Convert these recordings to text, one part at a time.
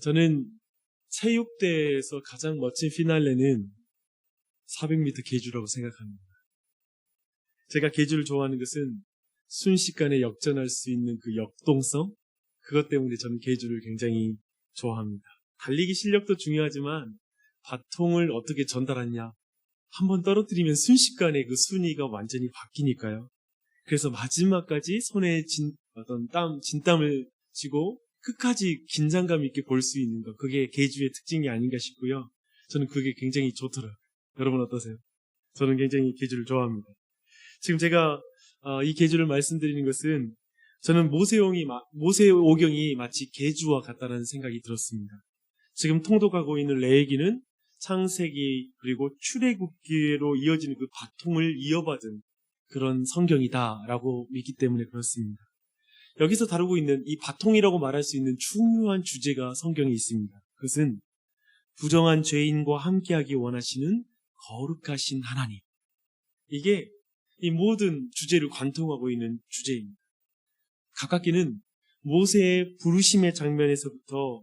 저는 체육대회에서 가장 멋진 피날레는 400m 계주라고 생각합니다. 제가 계주를 좋아하는 것은 순식간에 역전할 수 있는 그 역동성, 그것 때문에 저는 계주를 굉장히 좋아합니다. 달리기 실력도 중요하지만 바통을 어떻게 전달하냐, 한번 떨어뜨리면 순식간에 그 순위가 완전히 바뀌니까요. 그래서 마지막까지 손에 진땀을 쥐고 끝까지 긴장감 있게 볼 수 있는 것, 그게 계주의 특징이 아닌가 싶고요. 저는 그게 굉장히 좋더라고요. 여러분 어떠세요? 저는 굉장히 계주를 좋아합니다. 지금 제가 이 계주를 말씀드리는 것은 저는 모세오경이 마치 계주와 같다는 생각이 들었습니다. 지금 통독하고 있는 레위기는 창세기 그리고 출애굽기로 이어지는 그 바통을 이어받은 그런 성경이다라고 믿기 때문에 그렇습니다. 여기서 다루고 있는 이 바통이라고 말할 수 있는 중요한 주제가 성경에 있습니다. 그것은 부정한 죄인과 함께하기 원하시는 거룩하신 하나님. 이게 이 모든 주제를 관통하고 있는 주제입니다. 가깝게는 모세의 부르심의 장면에서부터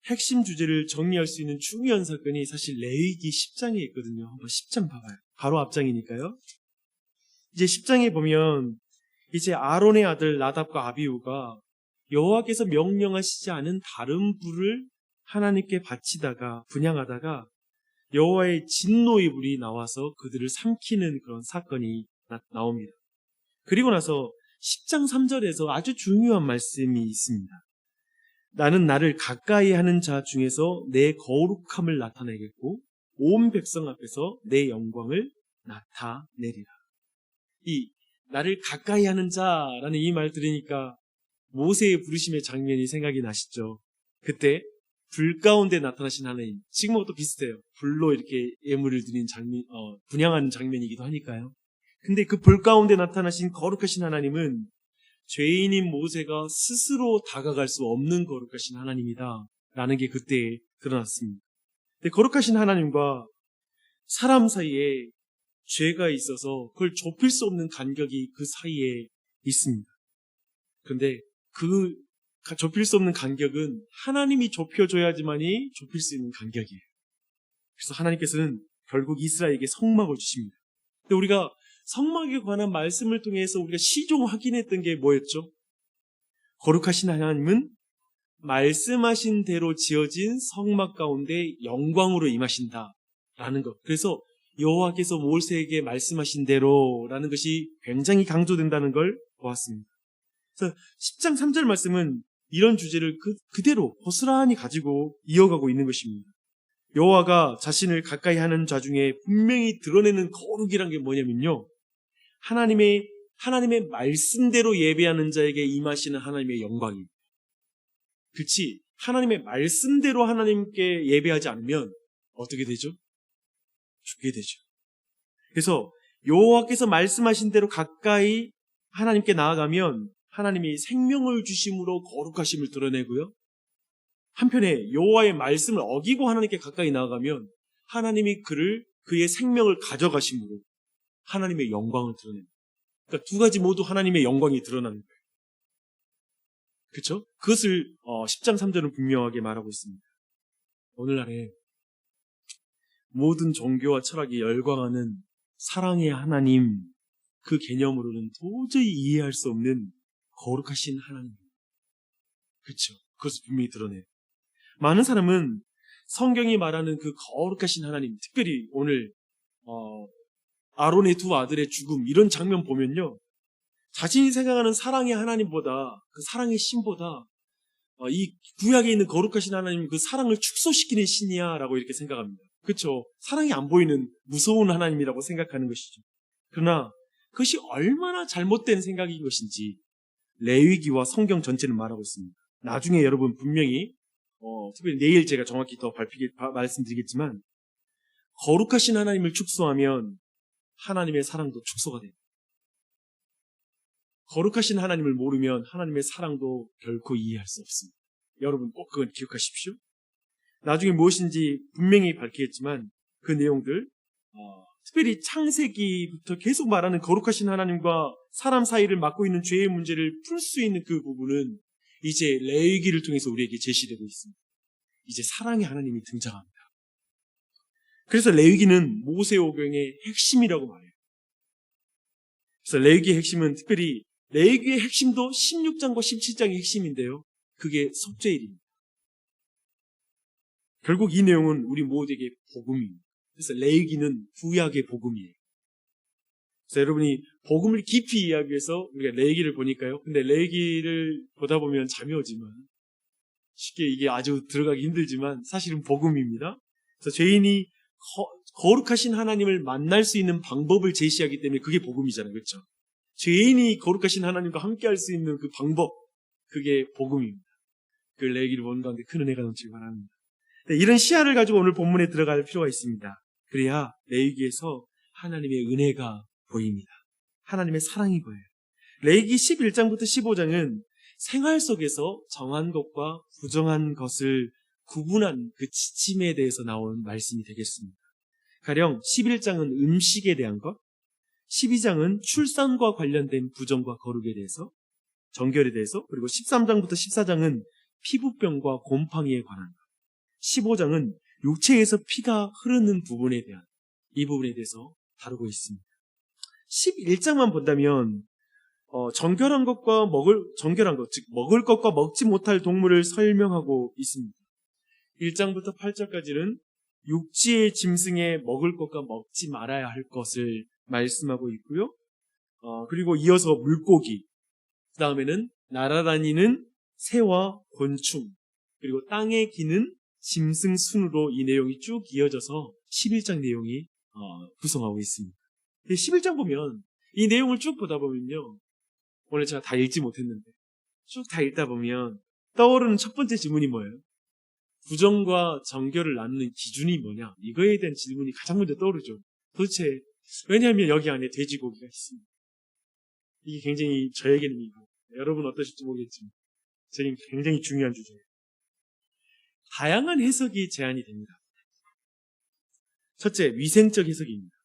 핵심 주제를 정리할 수 있는 중요한 사건이 사실 레위기 10장에 있거든요. 한번 10장 봐봐요. 바로 앞장이니까요. 이제 10장에 보면 이제 아론의 아들 나답과 아비후가 여호와께서 명령하시지 않은 다른 불을 하나님께 바치다가 분향하다가 여호와의 진노의 불이 나와서 그들을 삼키는 그런 사건이 나옵니다. 그리고 나서 10장 3절에서 아주 중요한 말씀이 있습니다. 나는 나를 가까이 하는 자 중에서 내 거룩함을 나타내겠고 온 백성 앞에서 내 영광을 나타내리라. 이 나를 가까이 하는 자라는 이 말 들으니까 모세의 부르심의 장면이 생각이 나시죠? 그때 불 가운데 나타나신 하나님, 지금하고도 비슷해요. 불로 이렇게 예물을 드린 장면, 분향하는 장면이기도 하니까요. 근데 그 불 가운데 나타나신 거룩하신 하나님은 죄인인 모세가 스스로 다가갈 수 없는 거룩하신 하나님이다 라는 게 그때 드러났습니다. 근데 거룩하신 하나님과 사람 사이에 죄가 있어서 그걸 좁힐 수 없는 간격이 그 사이에 있습니다. 그런데 그 좁힐 수 없는 간격은 하나님이 좁혀줘야지만이 좁힐 수 있는 간격이에요. 그래서 하나님께서는 결국 이스라엘에게 성막을 주십니다. 근데 우리가 성막에 관한 말씀을 통해서 우리가 시종 확인했던 게 뭐였죠? 거룩하신 하나님은 말씀하신 대로 지어진 성막 가운데 영광으로 임하신다라는 것. 그래서 여호와께서 모세에게 말씀하신 대로라는 것이 굉장히 강조된다는 걸 보았습니다. 그래서 10장 3절 말씀은 이런 주제를 그대로 고스란히 가지고 이어가고 있는 것입니다. 여호와가 자신을 가까이 하는 자 중에 분명히 드러내는 거룩이란 게 뭐냐면요, 하나님의 말씀대로 예배하는 자에게 임하시는 하나님의 영광입니다. 그렇지, 하나님의 말씀대로 하나님께 예배하지 않으면 어떻게 되죠? 죽게 되죠. 그래서 여호와께서 말씀하신 대로 가까이 하나님께 나아가면 하나님이 생명을 주심으로 거룩하심을 드러내고요, 한편에 여호와의 말씀을 어기고 하나님께 가까이 나아가면 하나님이 그의 생명을 가져가심으로 하나님의 영광을 드러냅니다. 그러니까 두 가지 모두 하나님의 영광이 드러나는 거예요. 그렇죠? 그것을 10장 3절은 분명하게 말하고 있습니다. 오늘날에 모든 종교와 철학이 열광하는 사랑의 하나님, 그 개념으로는 도저히 이해할 수 없는 거룩하신 하나님입니다. 그렇죠? 그것을 분명히 드러내요. 많은 사람은 성경이 말하는 그 거룩하신 하나님, 특별히 오늘 아론의 두 아들의 죽음, 이런 장면 보면요, 자신이 생각하는 사랑의 하나님보다, 그 사랑의 신보다 이 구약에 있는 거룩하신 하나님, 그 사랑을 축소시키는 신이야 라고 이렇게 생각합니다. 그렇죠? 사랑이 안 보이는 무서운 하나님이라고 생각하는 것이죠. 그러나 그것이 얼마나 잘못된 생각인 것인지 레위기와 성경 전체는 말하고 있습니다. 나중에 여러분 분명히 특별히 내일 제가 정확히 더 말씀드리겠지만, 거룩하신 하나님을 축소하면 하나님의 사랑도 축소가 됩니다. 거룩하신 하나님을 모르면 하나님의 사랑도 결코 이해할 수 없습니다. 여러분 꼭 그건 기억하십시오. 나중에 무엇인지 분명히 밝히겠지만 그 내용들 특별히 창세기부터 계속 말하는 거룩하신 하나님과 사람 사이를 맡고 있는 죄의 문제를 풀 수 있는 그 부분은 이제 레위기를 통해서 우리에게 제시되고 있습니다. 이제 사랑의 하나님이 등장합니다. 그래서 레위기는 모세오경의 핵심이라고 말해요. 그래서 레위기의 핵심은 특별히 레위기의 핵심도 16장과 17장의 핵심인데요. 그게 속죄일입니다. 결국 이 내용은 우리 모두에게 복음입니다. 그래서 레위기는 구약의 복음이에요. 그래서 여러분이 복음을 깊이 이해하기 위해서 우리가 레위기를 보니까요. 근데 레위기를 보다 보면 잠이 오지만 쉽게 이게 아주 들어가기 힘들지만 사실은 복음입니다. 그래서 죄인이 거룩하신 하나님을 만날 수 있는 방법을 제시하기 때문에 그게 복음이잖아요. 그렇죠? 죄인이 거룩하신 하나님과 함께 할 수 있는 그 방법, 그게 복음입니다. 그 레위기를 보는 가운데 큰 은혜가 넘치기 바랍니다. 이런 시야를 가지고 오늘 본문에 들어갈 필요가 있습니다. 그래야 레위기에서 하나님의 은혜가 보입니다. 하나님의 사랑이 보여요. 레위기 11장부터 15장은 생활 속에서 정한 것과 부정한 것을 구분한 그 지침에 대해서 나온 말씀이 되겠습니다. 가령 11장은 음식에 대한 것, 12장은 출산과 관련된 부정과 거룩에 대해서, 정결에 대해서, 그리고 13장부터 14장은 피부병과 곰팡이에 관한 것, 15장은 육체에서 피가 흐르는 부분에 대한 이 부분에 대해서 다루고 있습니다. 11장만 본다면 정결한 것과 정결한 것, 즉 먹을 것과 먹지 못할 동물을 설명하고 있습니다. 1장부터 8절까지는 육지의 짐승에 먹을 것과 먹지 말아야 할 것을 말씀하고 있고요. 그리고 이어서 물고기, 그 다음에는 날아다니는 새와 곤충, 그리고 땅에 기는 짐승 순으로 이 내용이 쭉 이어져서 11장 내용이 구성하고 있습니다. 11장 보면 이 내용을 쭉 보다 보면요. 오늘 제가 다 읽지 못했는데 쭉 다 읽다 보면 떠오르는 첫 번째 질문이 뭐예요? 부정과 정결을 나누는 기준이 뭐냐? 이거에 대한 질문이 가장 먼저 떠오르죠. 도대체 왜냐하면 여기 안에 돼지고기가 있습니다. 이게 굉장히 저에게는 여러분 어떠실지 모르겠지만 저에게는 굉장히 중요한 주제예요. 다양한 해석이 제한이 됩니다. 첫째, 위생적 해석입니다.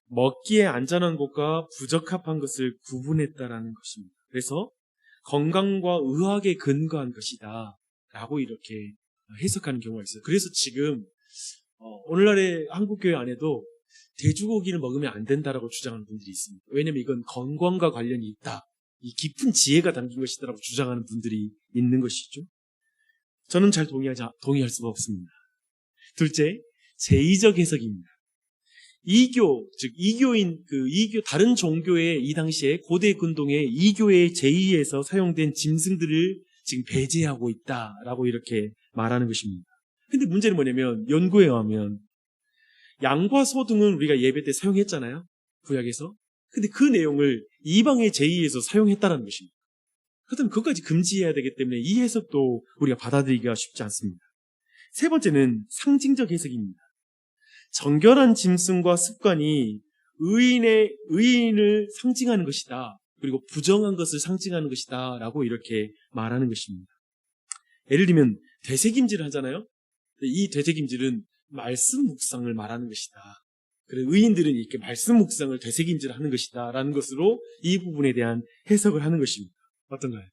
먹기에 안전한 것과 부적합한 것을 구분했다라는 것입니다. 그래서 건강과 의학에 근거한 것이다 라고 이렇게 해석하는 경우가 있어요. 그래서 지금 오늘날의 한국교회 안에도 돼지고기를 먹으면 안 된다라고 주장하는 분들이 있습니다. 왜냐하면 이건 건강과 관련이 있다, 이 깊은 지혜가 담긴 것이다라고 주장하는 분들이 있는 것이죠. 저는 잘 동의할 수가 없습니다. 둘째, 제의적 해석입니다. 이교인, 다른 종교의 이 당시에 고대 근동의 이교의 제의에서 사용된 짐승들을 지금 배제하고 있다라고 이렇게 말하는 것입니다. 근데 문제는 뭐냐면, 연구에 의하면, 양과 소 등은 우리가 예배 때 사용했잖아요. 구약에서. 근데 그 내용을 이방의 제의에서 사용했다는 것입니다. 그렇다면 그것까지 금지해야 되기 때문에 이 해석도 우리가 받아들이기가 쉽지 않습니다. 세 번째는 상징적 해석입니다. 정결한 짐승과 습관이 의인을 상징하는 것이다. 그리고 부정한 것을 상징하는 것이다. 라고 이렇게 말하는 것입니다. 예를 들면 되새김질을 하잖아요. 이 되새김질은 말씀 묵상을 말하는 것이다. 그래, 의인들은 이렇게 말씀 묵상을 되새김질하는 것이다. 라는 것으로 이 부분에 대한 해석을 하는 것입니다. 어떤가요?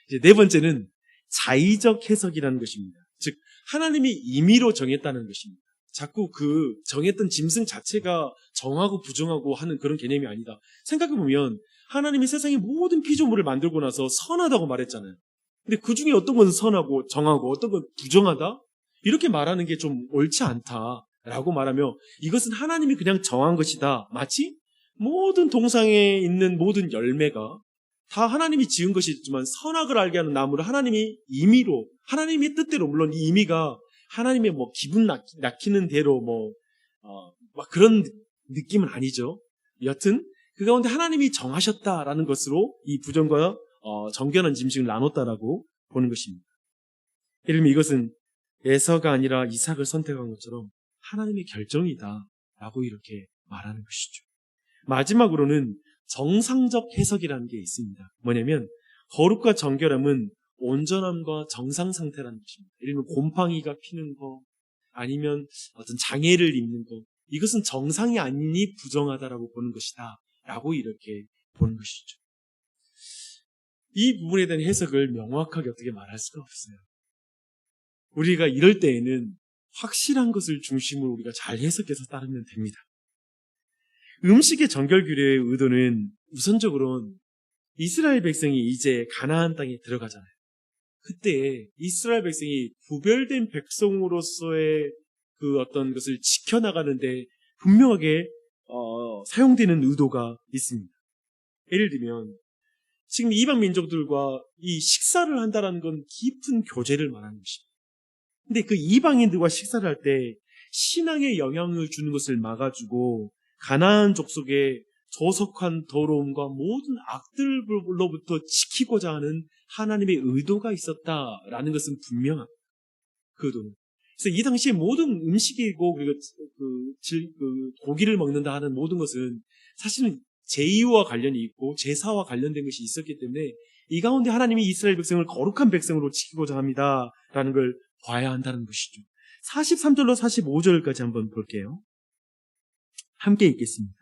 이제 네 번째는 자의적 해석이라는 것입니다. 즉 하나님이 임의로 정했다는 것입니다. 자꾸 그 정했던 짐승 자체가 정하고 부정하고 하는 그런 개념이 아니다. 생각해보면 하나님이 세상의 모든 피조물을 만들고 나서 선하다고 말했잖아요. 근데 그 중에 어떤 건 선하고 정하고 어떤 건 부정하다? 이렇게 말하는 게 좀 옳지 않다라고 말하며 이것은 하나님이 그냥 정한 것이다. 마치 모든 동상에 있는 모든 열매가 다 하나님이 지은 것이지만 선악을 알게 하는 나무를 하나님이 임의로, 하나님의 뜻대로, 물론 이 임의가 하나님의 기분 낙히는 대로 막 그런 느낌은 아니죠. 여튼 그 가운데 하나님이 정하셨다라는 것으로 이 부정과 정결한 짐승을 나눴다라고 보는 것입니다. 예를 들면 이것은 에서가 아니라 이삭을 선택한 것처럼 하나님의 결정이다라고 이렇게 말하는 것이죠. 마지막으로는 정상적 해석이라는 게 있습니다. 뭐냐면 거룩과 정결함은 온전함과 정상 상태라는 것입니다. 예를 들면 곰팡이가 피는 거, 아니면 어떤 장애를 입는 거, 이것은 정상이 아니니 부정하다라고 보는 것이다 라고 이렇게 보는 것이죠. 이 부분에 대한 해석을 명확하게 어떻게 말할 수가 없어요. 우리가 이럴 때에는 확실한 것을 중심으로 우리가 잘 해석해서 따르면 됩니다. 음식의 정결규례의 의도는 우선적으로는 이스라엘 백성이 이제 가나안 땅에 들어가잖아요. 그때 이스라엘 백성이 구별된 백성으로서의 그 어떤 것을 지켜나가는데 분명하게 사용되는 의도가 있습니다. 예를 들면 지금 이방 민족들과 이 식사를 한다는 건 깊은 교제를 말하는 것입니다. 근데 그 이방인들과 식사를 할 때 신앙에 영향을 주는 것을 막아주고 가나안 족속의 조속한 더러움과 모든 악들로부터 지키고자 하는 하나님의 의도가 있었다라는 것은 분명합니다. 그 의도는. 그래서 이 당시에 모든 음식이고 그리고 고기를 먹는다 하는 모든 것은 사실은 제의와 관련이 있고 제사와 관련된 것이 있었기 때문에 이 가운데 하나님이 이스라엘 백성을 거룩한 백성으로 지키고자 합니다라는 걸 봐야 한다는 것이죠. 43절로 45절까지 한번 볼게요. 함께 읽겠습니다.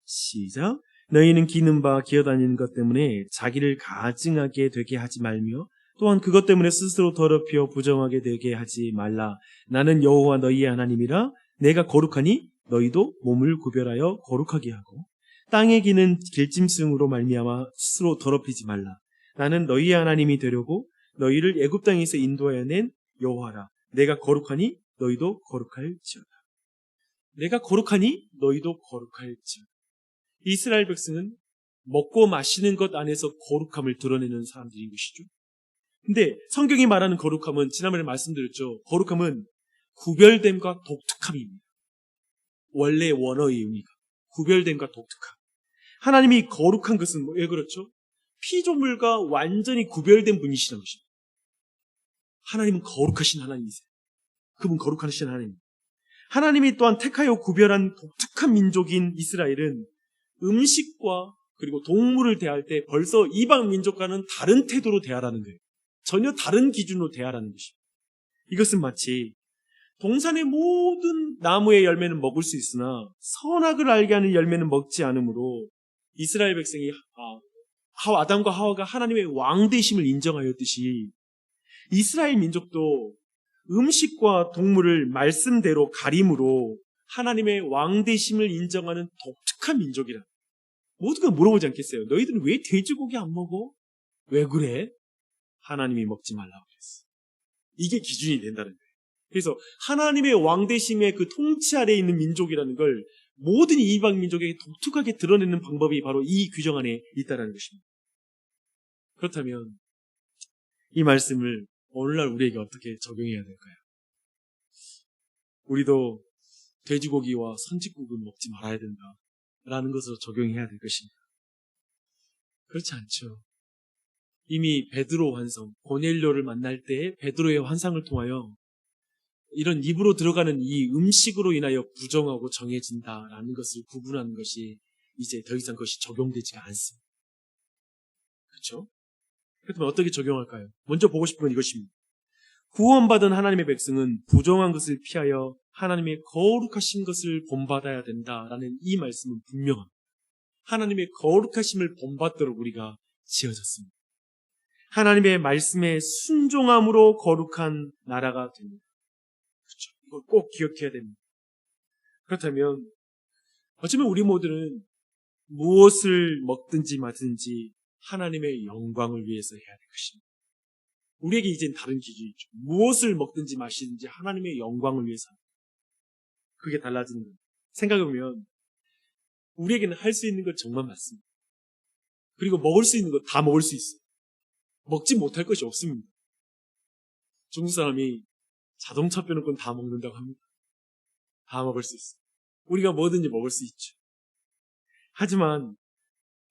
시작. 너희는 기는 바 기어다니는 것 때문에 자기를 가증하게 되게 하지 말며 또한 그것 때문에 스스로 더럽혀 부정하게 되게 하지 말라. 나는 여호와 너희의 하나님이라. 내가 거룩하니 너희도 몸을 구별하여 거룩하게 하고 땅에 기는 길짐승으로 말미암아 스스로 더럽히지 말라. 나는 너희의 하나님이 되려고 너희를 애굽 땅에서 인도하여 낸 여호와라. 내가 거룩하니 너희도 거룩할지어다. 내가 거룩하니 너희도 거룩할지어다. 이스라엘 백성은 먹고 마시는 것 안에서 거룩함을 드러내는 사람들인 것이죠. 근데 성경이 말하는 거룩함은 지난번에 말씀드렸죠. 거룩함은 구별됨과 독특함입니다. 원래 원어의 의미가 구별됨과 독특함. 하나님이 거룩한 것은 왜 그렇죠? 피조물과 완전히 구별된 분이시라는 것입니다. 하나님은 거룩하신 하나님이세요. 그분 거룩하신 하나님. 하나님이 또한 택하여 구별한 독특한 민족인 이스라엘은 음식과 그리고 동물을 대할 때 벌써 이방 민족과는 다른 태도로 대하라는 거예요. 전혀 다른 기준으로 대하라는 것입니다. 이것은 마치 동산의 모든 나무의 열매는 먹을 수 있으나 선악을 알게 하는 열매는 먹지 않으므로 이스라엘 백성이 아담과 하와가 하나님의 왕되심을 인정하였듯이 이스라엘 민족도 음식과 동물을 말씀대로 가림으로 하나님의 왕되심을 인정하는 독특한 민족이라. 모두가 물어보지 않겠어요? 너희들은 왜 돼지고기 안 먹어? 왜 그래? 하나님이 먹지 말라고 그랬어. 이게 기준이 된다는 거예요. 그래서 하나님의 왕되심의 그 통치 아래에 있는 민족이라는 걸 모든 이방 민족에게 독특하게 드러내는 방법이 바로 이 규정 안에 있다는 것입니다. 그렇다면 이 말씀을 오늘날 우리에게 어떻게 적용해야 될까요? 우리도 돼지고기와 선짓국은 먹지 말아야 된다라는 것으로 적용해야 될 것입니다. 그렇지 않죠. 이미 베드로 환상, 고넬료를 만날 때 베드로의 환상을 통하여 이런 입으로 들어가는 이 음식으로 인하여 부정하고 정해진다라는 것을 구분하는 것이 이제 더 이상 그것이 적용되지가 않습니다. 그렇죠? 그렇다면 어떻게 적용할까요? 먼저 보고 싶은 건 이것입니다. 구원받은 하나님의 백성은 부정한 것을 피하여 하나님의 거룩하신 것을 본받아야 된다라는 이 말씀은 분명합니다. 하나님의 거룩하심을 본받도록 우리가 지어졌습니다. 하나님의 말씀에 순종함으로 거룩한 나라가 됩니다. 그렇죠? 이걸 꼭 기억해야 됩니다. 그렇다면 어쩌면 우리 모두는 무엇을 먹든지 마든지 하나님의 영광을 위해서 해야 될 것입니다. 우리에게 이젠 다른 기준이 있죠. 무엇을 먹든지 마시든지 하나님의 영광을 위해서 합니다. 그게 달라지는 거예요. 생각해보면 우리에게는 할 수 있는 것 정말 많습니다. 그리고 먹을 수 있는 것 다 먹을 수 있어요. 먹지 못할 것이 없습니다. 중국 사람이 자동차 빼놓은 건 다 먹는다고 합니다. 다 먹을 수 있어요. 우리가 뭐든지 먹을 수 있죠. 하지만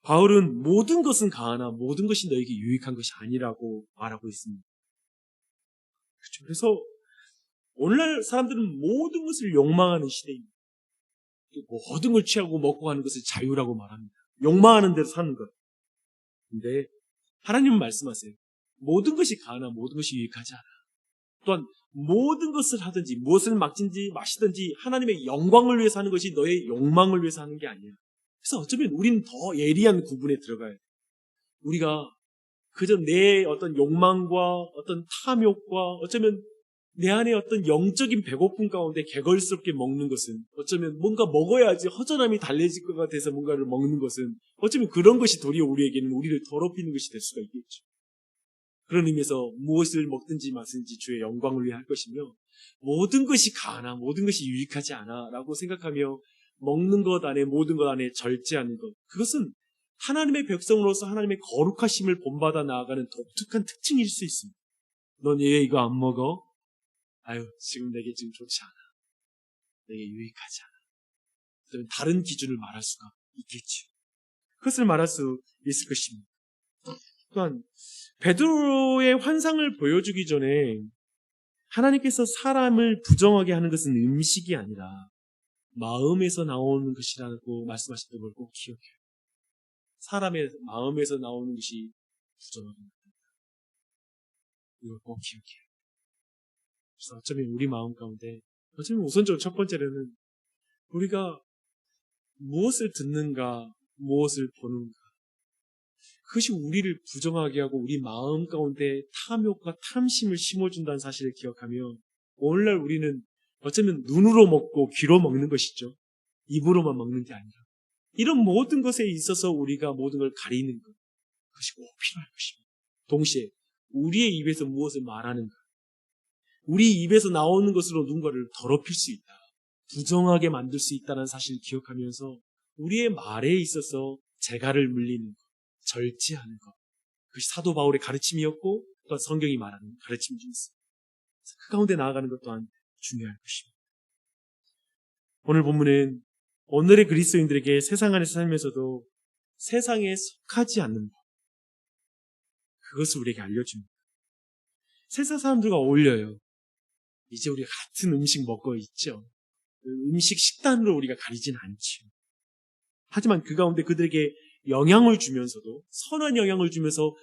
바울은 모든 것은 가하나 모든 것이 너에게 유익한 것이 아니라고 말하고 있습니다. 그렇죠. 그래서 오늘날 사람들은 모든 것을 욕망하는 시대입니다. 모든 걸 취하고 먹고 하는 것을 자유라고 말합니다. 욕망하는 대로 사는 것. 근데 하나님은 말씀하세요. 모든 것이 가하나 모든 것이 유익하지 않아. 또한 모든 것을 하든지 무엇을 맡든지 마시든지 하나님의 영광을 위해서 하는 것이 너의 욕망을 위해서 하는 게 아니야. 그래서 어쩌면 우리는 더 예리한 구분에 들어가야 돼. 우리가 그저 내 어떤 욕망과 어떤 탐욕과 어쩌면 내 안에 어떤 영적인 배고픔 가운데 개걸스럽게 먹는 것은 어쩌면 뭔가 먹어야지 허전함이 달래질 것 같아서 뭔가를 먹는 것은 어쩌면 그런 것이 도리어 우리에게는 우리를 더럽히는 것이 될 수가 있겠죠. 그런 의미에서 무엇을 먹든지 마든지 주의 영광을 위해 할 것이며 모든 것이 가하나 모든 것이 유익하지 않아 라고 생각하며 먹는 것 안에 모든 것 안에 절제하는 것, 그것은 하나님의 백성으로서 하나님의 거룩하심을 본받아 나아가는 독특한 특징일 수 있습니다. 넌 왜 이거 안 먹어? 아유, 지금 내게 지금 좋지 않아. 내게 유익하지 않아. 다른 기준을 말할 수가 있겠죠. 그것을 말할 수 있을 것입니다. 또한 베드로의 환상을 보여주기 전에 하나님께서 사람을 부정하게 하는 것은 음식이 아니라 마음에서 나오는 것이라고 말씀하셨던 걸 꼭 기억해요. 사람의 마음에서 나오는 것이 부정합니다. 이걸 꼭 기억해요. 그래서 어쩌면 우리 마음 가운데, 어쩌면 우선적으로 첫 번째로는 우리가 무엇을 듣는가, 무엇을 보는가, 그것이 우리를 부정하게 하고 우리 마음 가운데 탐욕과 탐심을 심어준다는 사실을 기억하며 오늘날 우리는 어쩌면 눈으로 먹고 귀로 먹는 것이죠. 입으로만 먹는 게 아니라 이런 모든 것에 있어서 우리가 모든 걸 가리는 것, 그것이 꼭 필요할 것입니다. 동시에 우리의 입에서 무엇을 말하는가, 우리 입에서 나오는 것으로 누군가를 더럽힐 수 있다, 부정하게 만들 수 있다는 사실을 기억하면서 우리의 말에 있어서 재갈을 물리는 것, 절제하는 것, 그것이 사도 바울의 가르침이었고 또한 성경이 말하는 가르침 중에 있습니다. 그 가운데 나아가는 것 또한 중요할 것입니다. 오늘 본문은 오늘의 그리스도인들에게 세상 안에서 살면서도 세상에 속하지 않는 법, 그것을 우리에게 알려줍니다. 세상 사람들과 어울려요. 이제 우리가 같은 음식 먹고 있죠. 음식 식단으로 우리가 가리진 않죠. 하지만 그 가운데 그들에게 영향을 주면서도 선한 영향을 주면서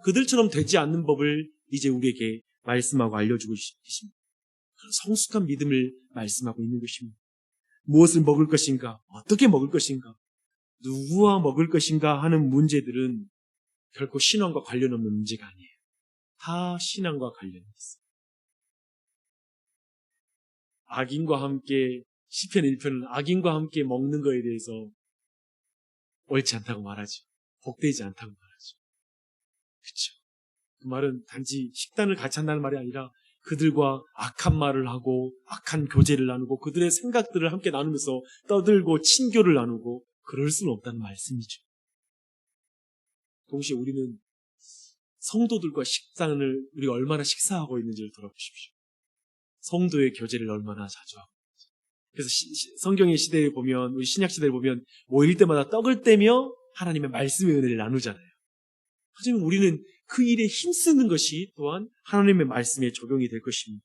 그들처럼 되지 않는 법을 이제 우리에게 말씀하고 알려주고 계십니다. 성숙한 믿음을 말씀하고 있는 것입니다. 무엇을 먹을 것인가, 어떻게 먹을 것인가, 누구와 먹을 것인가 하는 문제들은 결코 신앙과 관련 없는 문제가 아니에요. 다 신앙과 관련이 있어요. 악인과 함께, 시편 1편은 악인과 함께 먹는 것에 대해서 옳지 않다고 말하죠. 복되지 않다고 말하죠. 그렇죠. 그 말은 단지 식단을 같이 한다는 말이 아니라 그들과 악한 말을 하고 악한 교제를 나누고 그들의 생각들을 함께 나누면서 떠들고 친교를 나누고 그럴 수는 없다는 말씀이죠. 동시에 우리는 성도들과 식단을 우리가 얼마나 식사하고 있는지를 돌아보십시오. 성도의 교제를 얼마나 자주 하고 있는지. 그래서 성경의 시대에 보면, 우리 신약 시대에 보면 모일 때마다 떡을 떼며 하나님의 말씀의 은혜를 나누잖아요. 하지만 우리는 그 일에 힘쓰는 것이 또한 하나님의 말씀에 적용이 될 것입니다.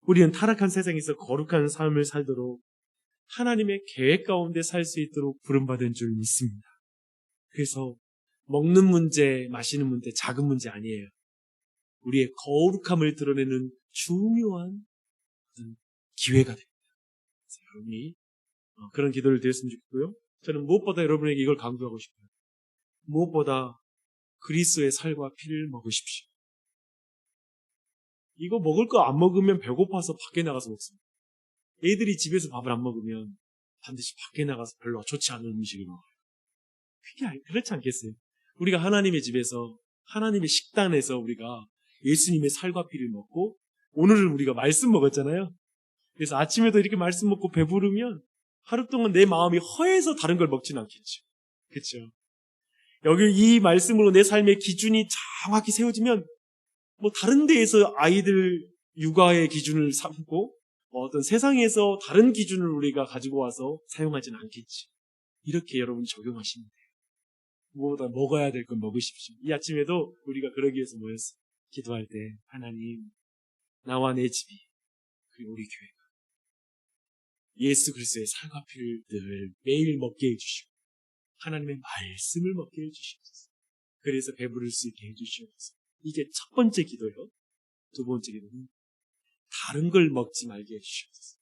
우리는 타락한 세상에서 거룩한 삶을 살도록 하나님의 계획 가운데 살 수 있도록 부름받은 줄 믿습니다. 그래서 먹는 문제, 마시는 문제, 작은 문제 아니에요. 우리의 거룩함을 드러내는 중요한 기회가 됩니다. 여러분이 그런 기도를 드렸으면 좋겠고요. 저는 무엇보다 여러분에게 이걸 강조하고 싶어요. 무엇보다 그리스도의 살과 피를 먹으십시오. 이거 먹을 거 안 먹으면 배고파서 밖에 나가서 먹습니다. 애들이 집에서 밥을 안 먹으면 반드시 밖에 나가서 별로 좋지 않은 음식을 먹어요. 그게 그렇지 않겠어요? 우리가 하나님의 집에서, 하나님의 식단에서 우리가 예수님의 살과 피를 먹고 오늘은 우리가 말씀 먹었잖아요. 그래서 아침에도 이렇게 말씀 먹고 배부르면 하루 동안 내 마음이 허해서 다른 걸 먹지는 않겠죠. 그렇죠? 여기 이 말씀으로 내 삶의 기준이 정확히 세워지면 뭐 다른 데에서 아이들 육아의 기준을 삼고 어떤 세상에서 다른 기준을 우리가 가지고 와서 사용하지는 않겠지. 이렇게 여러분이 적용하시면 돼요. 무엇보다 먹어야 될 건 먹으십시오. 이 아침에도 우리가 그러기 위해서 모였어요. 기도할 때 하나님, 나와 내 집이 그리고 우리 교회가 예수 그리스도의 살과 피를 늘 매일 먹게 해주시고 하나님의 말씀을 먹게 해주시옵소서. 그래서 배부를 수 있게 해주시옵소서. 이게 첫 번째 기도요. 두 번째로는 다른 걸 먹지 말게 해주시옵소서.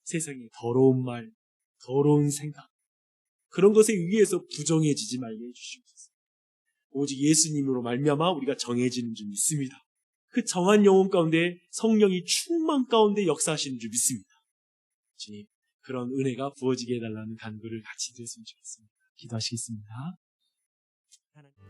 세상의 더러운 말, 더러운 생각, 그런 것에 의해서 부정해지지 말게 해주시옵소서. 오직 예수님으로 말미암아 우리가 정해지는 줄 믿습니다. 그 정한 영혼 가운데 성령이 충만 가운데 역사하시는 줄 믿습니다. 주님, 그런 은혜가 부어지게 해달라는 간구를 같이 드렸으면 좋겠습니다. 기도하시겠습니다. 하나님.